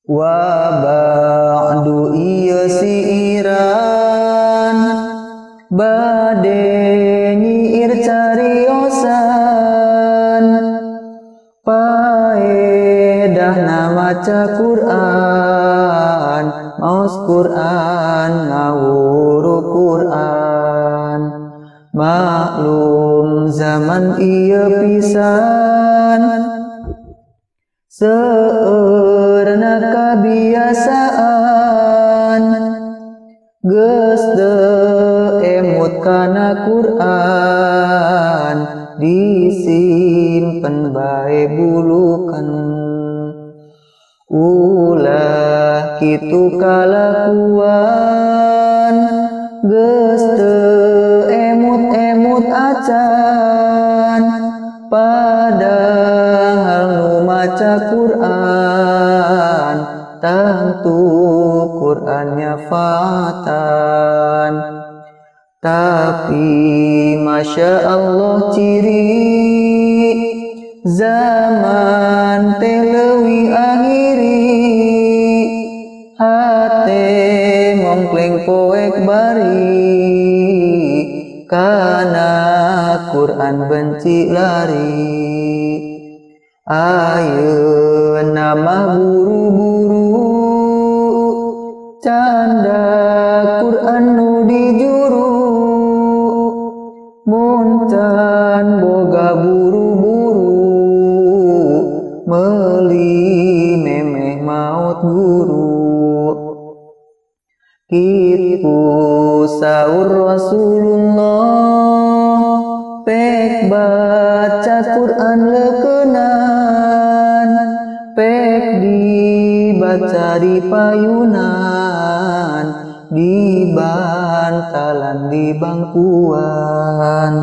wa ba'du ieu siiran bade nyiir cariosan paedahna maca Quran maos Quran ngawuru Quran maklum zaman ieu pisan seueurna kabiasaan geus teu emut kana Quran disimpen bae bulukan ulah kitu kalakuan geus teu emut-emut acan padahal nu maca Quran tentu Qurannya fatan tapi Masya Allah ciri zaman teh leuwih akhiri hate mongkleng poek bari kana Quran benci lari ayeuna mah buru-buru canda Quran nu dijuru mun can boga buru-buru meuli memeh maot guru kitu saur Rasulullah pek baca Quran leukeunnan pek dibaca di payunan di bantalan di bangkuan